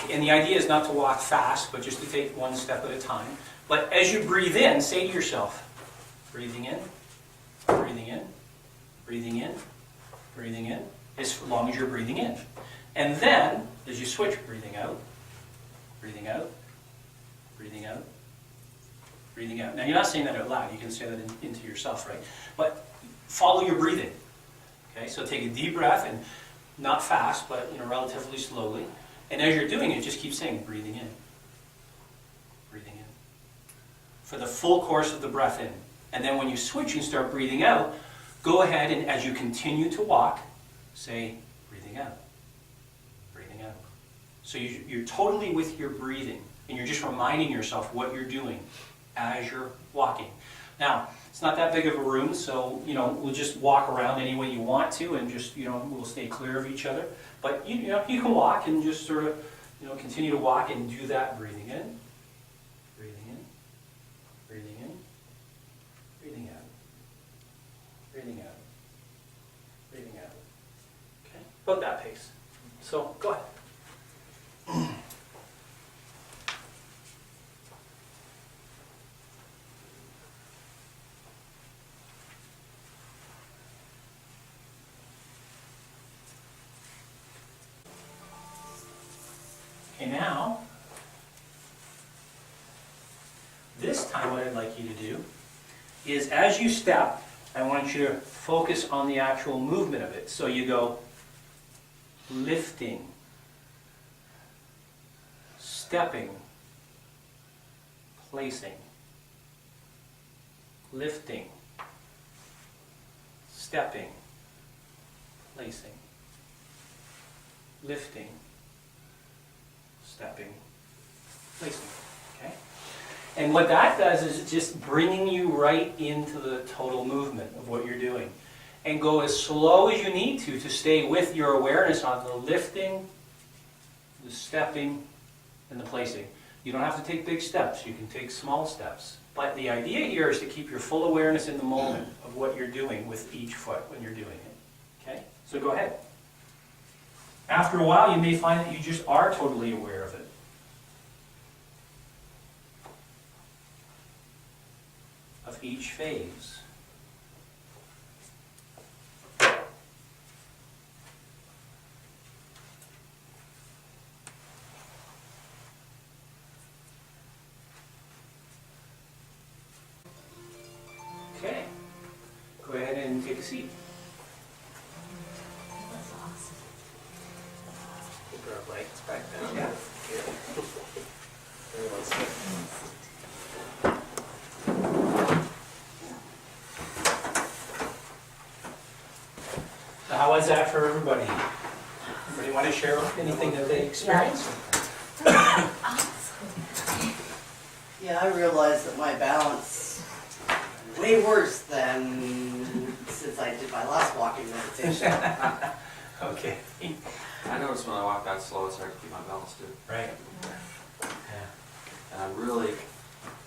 walk, and the idea is not to walk fast, but just to take one step at a time. But as you breathe in, say to yourself, breathing in, breathing in, breathing in, breathing in, as long as you're breathing in. And then, as you switch, breathing out, breathing out, breathing out, breathing out. Now, you're not saying that out loud. You can say that into yourself, right? But follow your breathing. Okay, so take a deep breath, and not fast, but relatively slowly. And as you're doing it, just keep saying, breathing in, breathing in, for the full course of the breath in. And then when you switch and start breathing out, go ahead and as you continue to walk, say, breathing out, breathing out. So you're totally with your breathing, and you're just reminding yourself what you're doing as you're walking. Now, it's not that big of a room, so we'll just walk around any way you want to, and just we'll stay clear of each other. But you can walk and just sort of continue to walk and do that breathing in, breathing in, breathing in, breathing out, breathing out, breathing out. Okay, about that pace. So go ahead. Okay, now, this time what I'd like you to do is as you step, I want you to focus on the actual movement of it. So you go lifting, stepping, placing, lifting, stepping, placing, lifting, stepping, placing, okay? And what that does is just bringing you right into the total movement of what you're doing. And go as slow as you need to stay with your awareness on the lifting, the stepping, and the placing. You don't have to take big steps, you can take small steps. But the idea here is to keep your full awareness in the moment of what you're doing with each foot when you're doing it, okay? So go ahead. After a while, you may find that you just are totally aware of it. Of each phase. Okay. Go ahead and take a seat. Our lights back down. Yeah. So how was that for everybody? Everybody want to share anything that they experienced? Yeah, I realized that my balance is way worse than since I did my last walking meditation. Okay. I noticed when I walk that slow, it's hard to keep my balance too. Right. And I really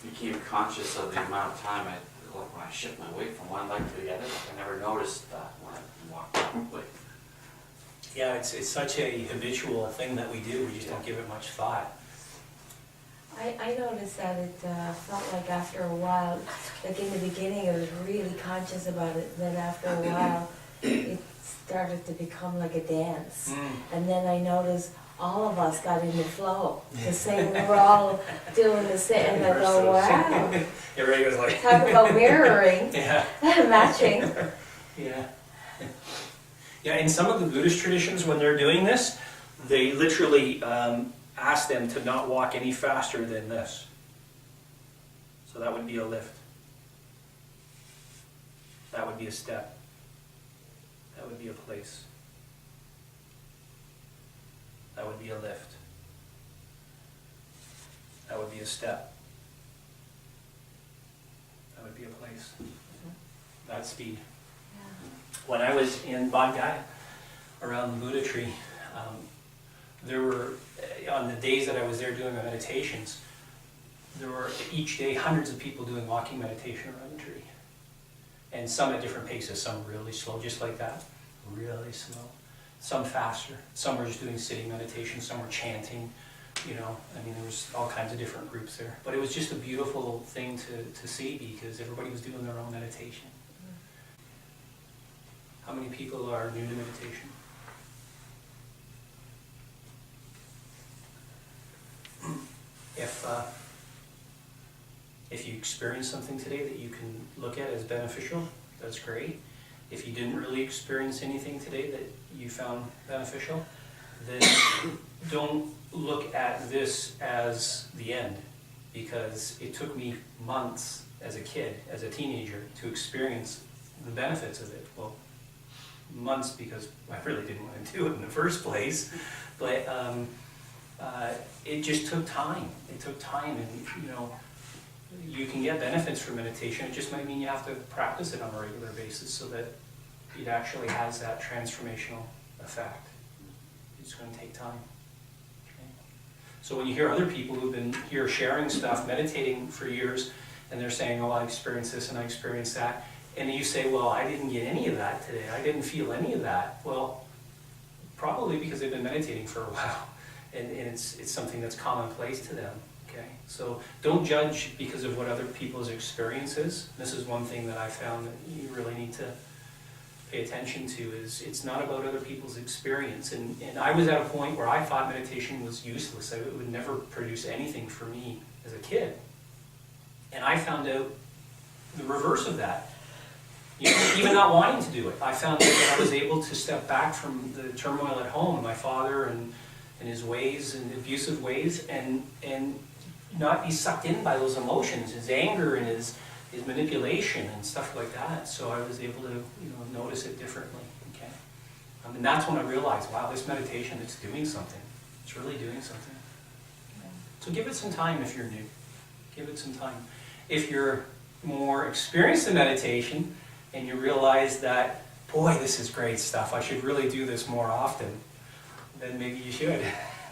became conscious of the amount of time when I shift my weight from one leg to the other. I never noticed that when I walked quickly. Yeah, it's such a habitual thing that we do. We just don't give it much thought. I noticed that it felt like after a while, like in the beginning I was really conscious about it, then after a while it started to become like a dance. And then I noticed all of us got in the flow. The same, we were all doing the same, and I go, wow. Everybody was like... Talk about mirroring, yeah. matching. Yeah. Yeah, in some of the Buddhist traditions, when they're doing this, they literally ask them to not walk any faster than this. So that would be a lift. That would be a step. That would be a place. That would be a lift. That would be a step. That would be a place. That speed. When I was in Bodh around the Buddha tree, there were, on the days that I was there doing my meditations, there were each day hundreds of people doing walking meditation around the tree. And some at different paces, some really slow, just like that, really slow. Some faster, some were just doing sitting meditation, some were chanting, you know, I mean, there was all kinds of different groups there. But it was just a beautiful thing to see because everybody was doing their own meditation. How many people are new to meditation? If you experience something today that you can look at as beneficial, that's great. If you didn't really experience anything today that you found beneficial, then don't look at this as the end, because it took me months as a kid, as a teenager, to experience the benefits of it. Well, months because I really didn't want to do it in the first place, but it just took time. It took time, and you know, you can get benefits from meditation. It just might mean you have to practice it on a regular basis so that it actually has that transformational effect. It's going to take time. Okay? So when you hear other people who've been here sharing stuff, meditating for years, and they're saying, oh, I experienced this and I experienced that, and you say, well, I didn't get any of that today. I didn't feel any of that. Well, probably because they've been meditating for a while, and it's something that's commonplace to them. Okay, so don't judge because of what other people's experience is. This is one thing that I found that you really need to pay attention to, is it's not about other people's experience. And I was at a point where I thought meditation was useless. It would never produce anything for me as a kid. And I found out the reverse of that. Even not wanting to do it. I found out that I was able to step back from the turmoil at home, my father and his ways and abusive ways, and not be sucked in by those emotions, his anger and his manipulation and stuff like that. So I was able to, notice it differently. Okay, and that's when I realized, wow, this meditation, it's doing something. It's really doing something. So give it some time if you're new. Give it some time. If you're more experienced in meditation and you realize that, boy, this is great stuff, I should really do this more often, then maybe you should.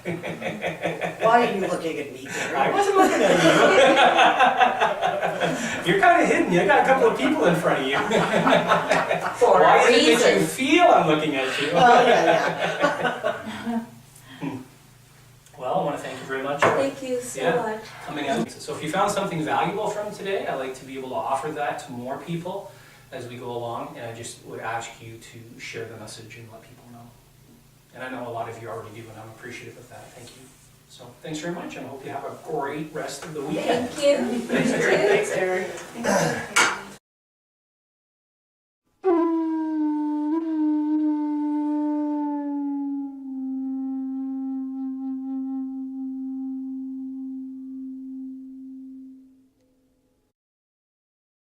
Why are you looking at me, Gary? I wasn't looking at you. You're kind of hidden. You got a couple of people in front of you. For Why a is it that you reason. feel I'm looking at you? Oh, yeah. Well, I want to thank you very much for Thank you so much. coming out. So if you found something valuable from today, I'd like to be able to offer that to more people as we go along, and I just would ask you to share the message and let people know. And I know a lot of you already do, and I'm appreciative of that. Thank you. So thanks very much, and I hope you have a great rest of the weekend. Thank you. Thanks, Gary. Thanks, Gary.